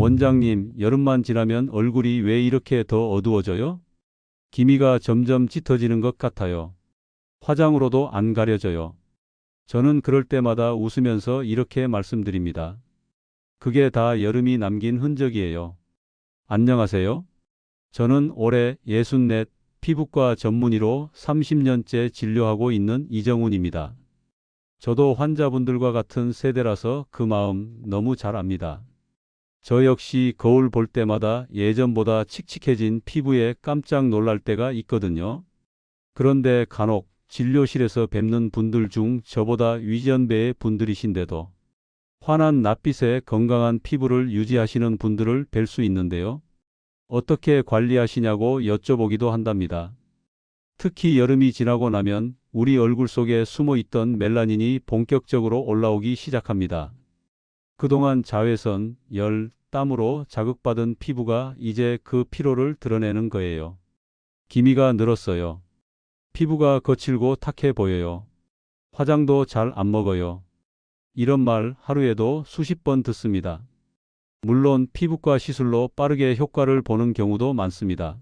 원장님, 여름만 지나면 얼굴이 왜 이렇게 더 어두워져요? 기미가 점점 짙어지는 것 같아요. 화장으로도 안 가려져요. 저는 그럴 때마다 웃으면서 이렇게 말씀드립니다. 그게 다 여름이 남긴 흔적이에요. 안녕하세요. 저는 올해 64 피부과 전문의로 30년째 진료하고 있는 이정훈입니다. 저도 환자분들과 같은 세대라서 그 마음 너무 잘 압니다. 저 역시 거울 볼 때마다 예전보다 칙칙해진 피부에 깜짝 놀랄 때가 있거든요. 그런데 간혹 진료실에서 뵙는 분들 중 저보다 위전배의 분들이신데도 환한 낯빛에 건강한 피부를 유지하시는 분들을 뵐 수 있는데요. 어떻게 관리하시냐고 여쭤보기도 한답니다. 특히 여름이 지나고 나면 우리 얼굴 속에 숨어 있던 멜라닌이 본격적으로 올라오기 시작합니다. 그동안 자외선, 열, 땀으로 자극받은 피부가 이제 그 피로를 드러내는 거예요. 기미가 늘었어요. 피부가 거칠고 탁해 보여요. 화장도 잘 안 먹어요. 이런 말 하루에도 수십 번 듣습니다. 물론 피부과 시술로 빠르게 효과를 보는 경우도 많습니다.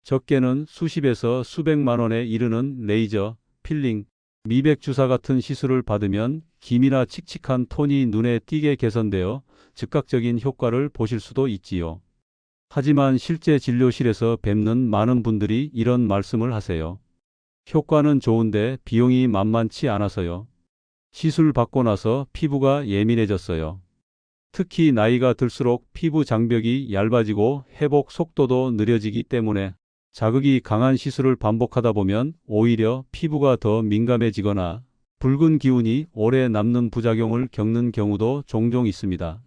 적게는 수십에서 수백만 원에 이르는 레이저, 필링, 미백 주사 같은 시술을 받으면 기미나 칙칙한 톤이 눈에 띄게 개선되어 즉각적인 효과를 보실 수도 있지요. 하지만 실제 진료실에서 뵙는 많은 분들이 이런 말씀을 하세요. 효과는 좋은데 비용이 만만치 않아서요. 시술 받고 나서 피부가 예민해졌어요. 특히 나이가 들수록 피부 장벽이 얇아지고 회복 속도도 느려지기 때문에 자극이 강한 시술을 반복하다 보면 오히려 피부가 더 민감해지거나 붉은 기운이 오래 남는 부작용을 겪는 경우도 종종 있습니다.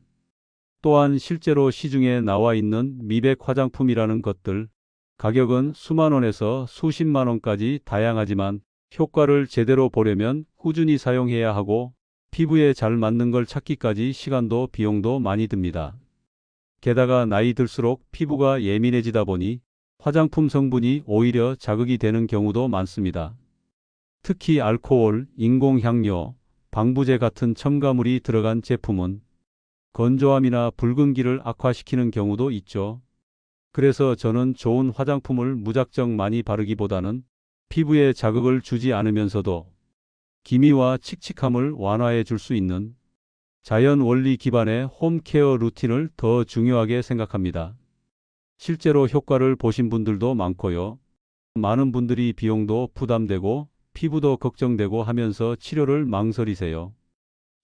또한 실제로 시중에 나와 있는 미백 화장품이라는 것들, 가격은 수만 원에서 수십만 원까지 다양하지만 효과를 제대로 보려면 꾸준히 사용해야 하고 피부에 잘 맞는 걸 찾기까지 시간도 비용도 많이 듭니다. 게다가 나이 들수록 피부가 예민해지다 보니 화장품 성분이 오히려 자극이 되는 경우도 많습니다. 특히 알코올, 인공향료, 방부제 같은 첨가물이 들어간 제품은 건조함이나 붉은기를 악화시키는 경우도 있죠. 그래서 저는 좋은 화장품을 무작정 많이 바르기보다는 피부에 자극을 주지 않으면서도 기미와 칙칙함을 완화해 줄 수 있는 자연 원리 기반의 홈케어 루틴을 더 중요하게 생각합니다. 실제로 효과를 보신 분들도 많고요. 많은 분들이 비용도 부담되고 피부도 걱정되고 하면서 치료를 망설이세요.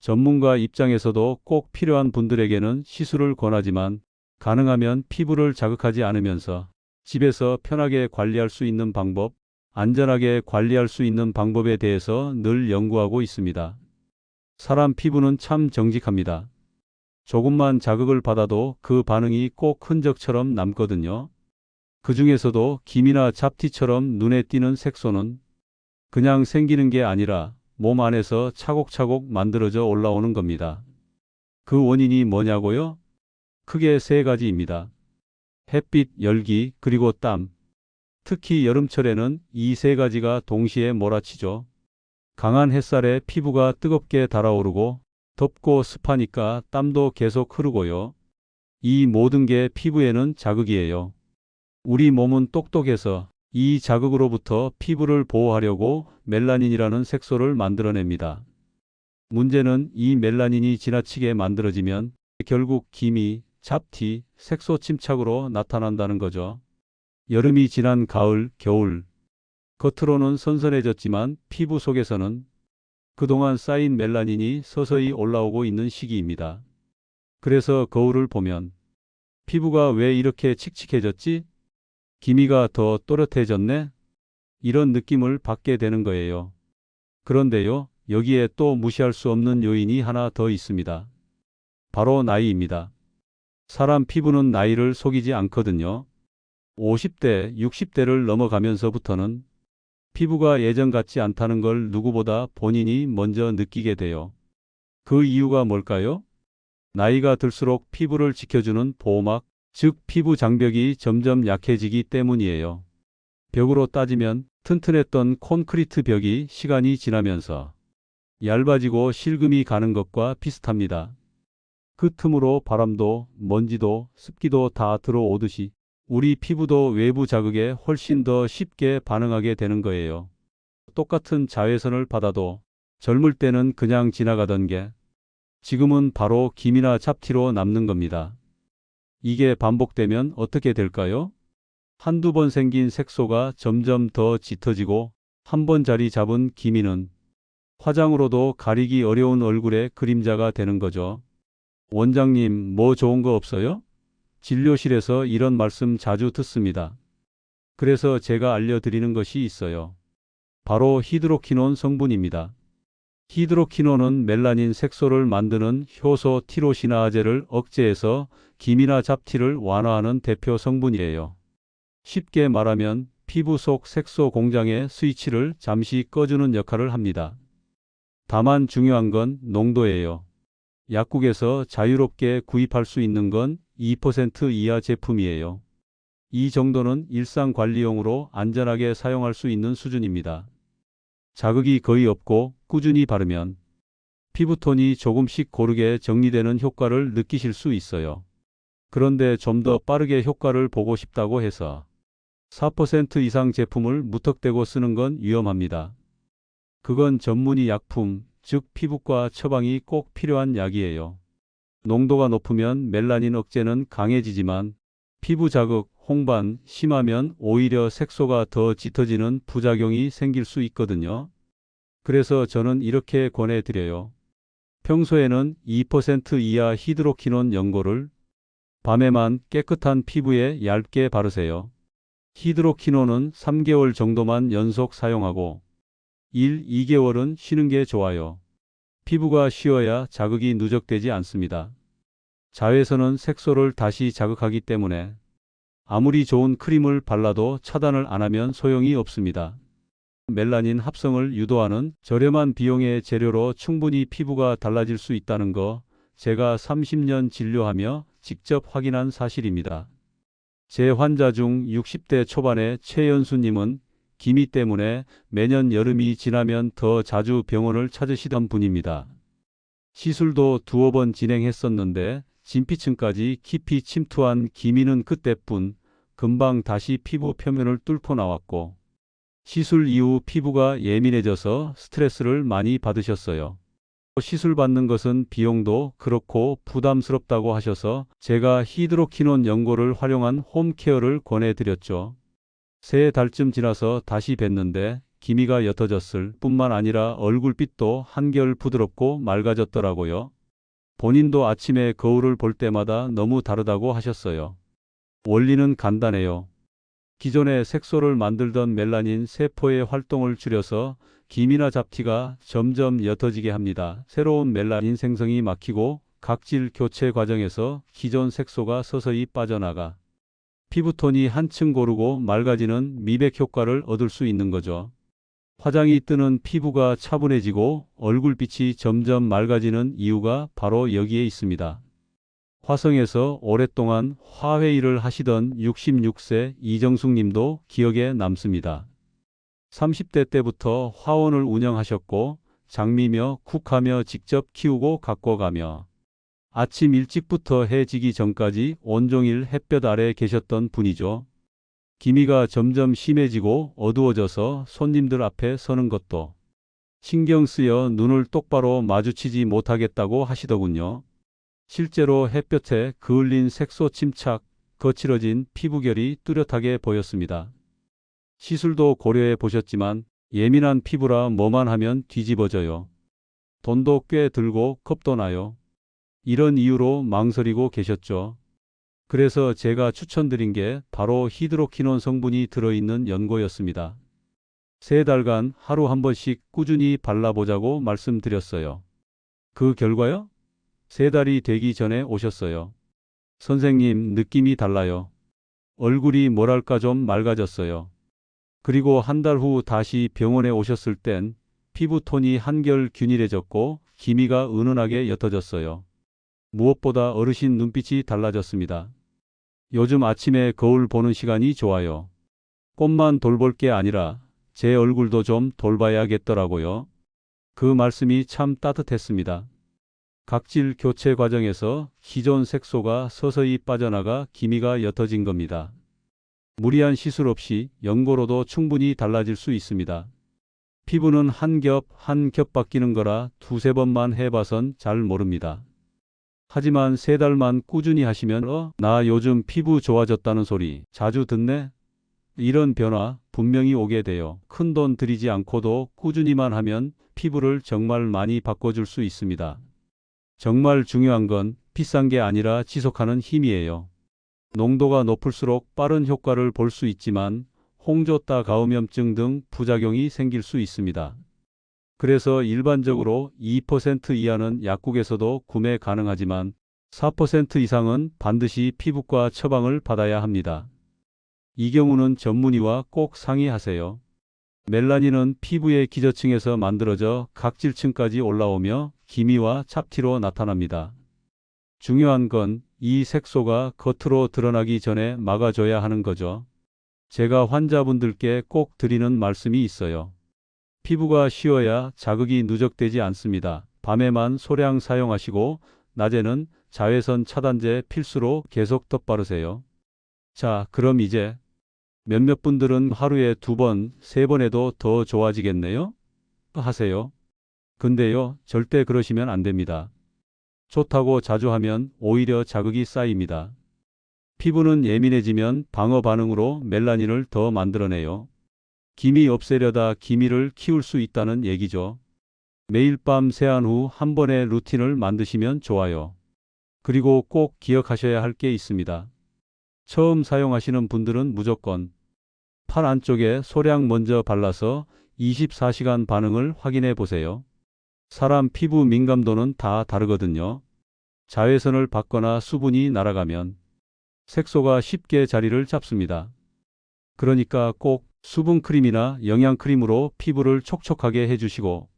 전문가 입장에서도 꼭 필요한 분들에게는 시술을 권하지만 가능하면 피부를 자극하지 않으면서 집에서 편하게 관리할 수 있는 방법, 안전하게 관리할 수 있는 방법에 대해서 늘 연구하고 있습니다. 사람 피부는 참 정직합니다. 조금만 자극을 받아도 그 반응이 꼭 흔적처럼 남거든요. 그 중에서도 기미나 잡티처럼 눈에 띄는 색소는 그냥 생기는 게 아니라 몸 안에서 차곡차곡 만들어져 올라오는 겁니다. 그 원인이 뭐냐고요? 크게 세 가지입니다. 햇빛, 열기, 그리고 땀. 특히 여름철에는 이 세 가지가 동시에 몰아치죠. 강한 햇살에 피부가 뜨겁게 달아오르고 덥고 습하니까 땀도 계속 흐르고요. 이 모든 게 피부에는 자극이에요. 우리 몸은 똑똑해서 이 자극으로부터 피부를 보호하려고 멜라닌이라는 색소를 만들어냅니다. 문제는 이 멜라닌이 지나치게 만들어지면 결국 기미, 잡티, 색소 침착으로 나타난다는 거죠. 여름이 지난 가을, 겨울. 겉으로는 선선해졌지만 피부 속에서는 그동안 쌓인 멜라닌이 서서히 올라오고 있는 시기입니다. 그래서 거울을 보면 피부가 왜 이렇게 칙칙해졌지? 기미가 더 또렷해졌네? 이런 느낌을 받게 되는 거예요. 그런데요, 여기에 또 무시할 수 없는 요인이 하나 더 있습니다. 바로 나이입니다. 사람 피부는 나이를 속이지 않거든요. 50대, 60대를 넘어가면서부터는 피부가 예전 같지 않다는 걸 누구보다 본인이 먼저 느끼게 돼요. 그 이유가 뭘까요? 나이가 들수록 피부를 지켜주는 보호막, 즉 피부 장벽이 점점 약해지기 때문이에요. 벽으로 따지면 튼튼했던 콘크리트 벽이 시간이 지나면서 얇아지고 실금이 가는 것과 비슷합니다. 그 틈으로 바람도 먼지도 습기도 다 들어오듯이 우리 피부도 외부 자극에 훨씬 더 쉽게 반응하게 되는 거예요. 똑같은 자외선을 받아도 젊을 때는 그냥 지나가던 게 지금은 바로 김이나 잡티로 남는 겁니다. 이게 반복되면 어떻게 될까요? 한두 번 생긴 색소가 점점 더 짙어지고 한 번 자리 잡은 기미는 화장으로도 가리기 어려운 얼굴의 그림자가 되는 거죠. 원장님, 뭐 좋은 거 없어요? 진료실에서 이런 말씀 자주 듣습니다. 그래서 제가 알려드리는 것이 있어요. 바로 히드로퀴논 성분입니다. 히드로퀴논은 멜라닌 색소를 만드는 효소 티로시나아제를 억제해서 기미나 잡티를 완화하는 대표 성분이에요. 쉽게 말하면 피부 속 색소 공장의 스위치를 잠시 꺼주는 역할을 합니다. 다만 중요한 건 농도예요. 약국에서 자유롭게 구입할 수 있는 건 2% 이하 제품이에요. 이 정도는 일상 관리용으로 안전하게 사용할 수 있는 수준입니다. 자극이 거의 없고 꾸준히 바르면 피부톤이 조금씩 고르게 정리되는 효과를 느끼실 수 있어요. 그런데 좀 더 빠르게 효과를 보고 싶다고 해서 4% 이상 제품을 무턱대고 쓰는 건 위험합니다. 그건 전문의 약품, 즉 피부과 처방이 꼭 필요한 약이에요. 농도가 높으면 멜라닌 억제는 강해지지만 피부 자극, 홍반 심하면 오히려 색소가 더 짙어지는 부작용이 생길 수 있거든요. 그래서 저는 이렇게 권해드려요. 평소에는 2% 이하 히드로퀴논 연고를 밤에만 깨끗한 피부에 얇게 바르세요. 히드로퀴논은 3개월 정도만 연속 사용하고 2개월은 쉬는 게 좋아요. 피부가 쉬어야 자극이 누적되지 않습니다. 자외선은 색소를 다시 자극하기 때문에 아무리 좋은 크림을 발라도 차단을 안 하면 소용이 없습니다. 멜라닌 합성을 유도하는 저렴한 비용의 재료로 충분히 피부가 달라질 수 있다는 거 제가 30년 진료하며 직접 확인한 사실입니다. 제 환자 중 60대 초반의 최연수님은 기미 때문에 매년 여름이 지나면 더 자주 병원을 찾으시던 분입니다. 시술도 두어 번 진행했었는데 진피층까지 깊이 침투한 기미는 그때뿐 금방 다시 피부 표면을 뚫고 나왔고 시술 이후 피부가 예민해져서 스트레스를 많이 받으셨어요. 시술 받는 것은 비용도 그렇고 부담스럽다고 하셔서 제가 히드로퀴논 연고를 활용한 홈케어를 권해드렸죠. 3달쯤 지나서 다시 뵀는데 기미가 옅어졌을 뿐만 아니라 얼굴빛도 한결 부드럽고 맑아졌더라고요. 본인도 아침에 거울을 볼 때마다 너무 다르다고 하셨어요. 원리는 간단해요. 기존에 색소를 만들던 멜라닌 세포의 활동을 줄여서 기미나 잡티가 점점 옅어지게 합니다. 새로운 멜라닌 생성이 막히고 각질 교체 과정에서 기존 색소가 서서히 빠져나가 피부톤이 한층 고르고 맑아지는 미백 효과를 얻을 수 있는 거죠. 화장이 뜨는 피부가 차분해지고 얼굴빛이 점점 맑아지는 이유가 바로 여기에 있습니다. 화성에서 오랫동안 화훼일을 하시던 66세 이정숙 님도 기억에 남습니다. 30대 때부터 화원을 운영하셨고 장미며 쿡하며 직접 키우고 갖고 가며 아침 일찍부터 해 지기 전까지 온종일 햇볕 아래 계셨던 분이죠. 기미가 점점 심해지고 어두워져서 손님들 앞에 서는 것도 신경 쓰여 눈을 똑바로 마주치지 못하겠다고 하시더군요. 실제로 햇볕에 그을린 색소 침착, 거칠어진 피부결이 뚜렷하게 보였습니다. 시술도 고려해 보셨지만 예민한 피부라 뭐만 하면 뒤집어져요. 돈도 꽤 들고 겁도 나요. 이런 이유로 망설이고 계셨죠. 그래서 제가 추천드린 게 바로 히드로퀴논 성분이 들어있는 연고였습니다. 3달간 하루 한 번씩 꾸준히 발라보자고 말씀드렸어요. 그 결과요? 3달이 되기 전에 오셨어요. 선생님, 느낌이 달라요. 얼굴이 뭐랄까 좀 맑아졌어요. 그리고 한 달 후 다시 병원에 오셨을 땐 피부톤이 한결 균일해졌고 기미가 은은하게 옅어졌어요. 무엇보다 어르신 눈빛이 달라졌습니다. 요즘 아침에 거울 보는 시간이 좋아요. 꽃만 돌볼 게 아니라 제 얼굴도 좀 돌봐야겠더라고요. 그 말씀이 참 따뜻했습니다. 각질 교체 과정에서 기존 색소가 서서히 빠져나가 기미가 옅어진 겁니다. 무리한 시술 없이 연고로도 충분히 달라질 수 있습니다. 피부는 한 겹 한 겹 바뀌는 거라 두세 번만 해봐선 잘 모릅니다. 하지만 3달만 꾸준히 하시면 나 요즘 피부 좋아졌다는 소리 자주 듣네? 이런 변화 분명히 오게 돼요. 큰돈 들이지 않고도 꾸준히만 하면 피부를 정말 많이 바꿔줄 수 있습니다. 정말 중요한 건 비싼 게 아니라 지속하는 힘이에요. 농도가 높을수록 빠른 효과를 볼 수 있지만 홍조따 가음염증 등 부작용이 생길 수 있습니다. 그래서 일반적으로 2% 이하는 약국에서도 구매 가능하지만 4% 이상은 반드시 피부과 처방을 받아야 합니다. 이 경우는 전문의와 꼭 상의하세요. 멜라닌은 피부의 기저층에서 만들어져 각질층까지 올라오며 기미와 잡티로 나타납니다. 중요한 건 이 색소가 겉으로 드러나기 전에 막아줘야 하는 거죠. 제가 환자분들께 꼭 드리는 말씀이 있어요. 피부가 쉬어야 자극이 누적되지 않습니다. 밤에만 소량 사용하시고 낮에는 자외선 차단제 필수로 계속 덧바르세요. 자, 그럼 이제 몇몇 분들은 하루에 2번, 3번 해도 더 좋아지겠네요? 하세요. 근데요, 절대 그러시면 안 됩니다. 좋다고 자주 하면 오히려 자극이 쌓입니다. 피부는 예민해지면 방어 반응으로 멜라닌을 더 만들어내요. 기미 없애려다 기미를 키울 수 있다는 얘기죠. 매일 밤 세안 후 한 번의 루틴을 만드시면 좋아요. 그리고 꼭 기억하셔야 할 게 있습니다. 처음 사용하시는 분들은 무조건 팔 안쪽에 소량 먼저 발라서 24시간 반응을 확인해 보세요. 사람 피부 민감도는 다 다르거든요. 자외선을 받거나 수분이 날아가면 색소가 쉽게 자리를 잡습니다. 그러니까 꼭 수분크림이나 영양크림으로 피부를 촉촉하게 해주시고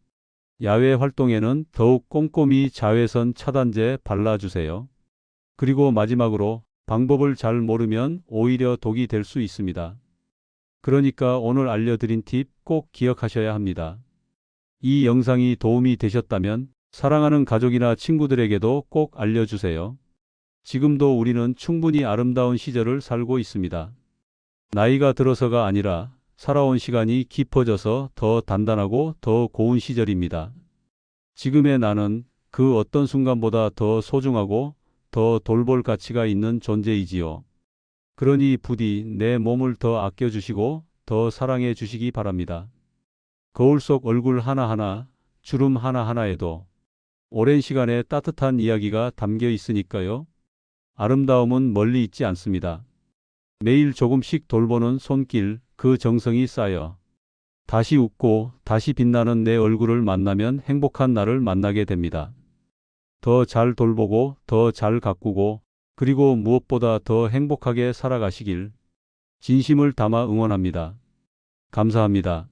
야외 활동에는 더욱 꼼꼼히 자외선 차단제 발라주세요. 그리고 마지막으로 방법을 잘 모르면 오히려 독이 될 수 있습니다. 그러니까 오늘 알려드린 팁 꼭 기억하셔야 합니다. 이 영상이 도움이 되셨다면 사랑하는 가족이나 친구들에게도 꼭 알려주세요. 지금도 우리는 충분히 아름다운 시절을 살고 있습니다. 나이가 들어서가 아니라 살아온 시간이 깊어져서 더 단단하고 더 고운 시절입니다. 지금의 나는 그 어떤 순간보다 더 소중하고 더 돌볼 가치가 있는 존재이지요. 그러니 부디 내 몸을 더 아껴주시고 더 사랑해 주시기 바랍니다. 거울 속 얼굴 하나하나, 주름 하나하나에도 오랜 시간의 따뜻한 이야기가 담겨 있으니까요. 아름다움은 멀리 있지 않습니다. 매일 조금씩 돌보는 손길, 그 정성이 쌓여 다시 웃고 다시 빛나는 내 얼굴을 만나면 행복한 나를 만나게 됩니다. 더 잘 돌보고 더 잘 가꾸고 그리고 무엇보다 더 행복하게 살아가시길 진심을 담아 응원합니다. 감사합니다.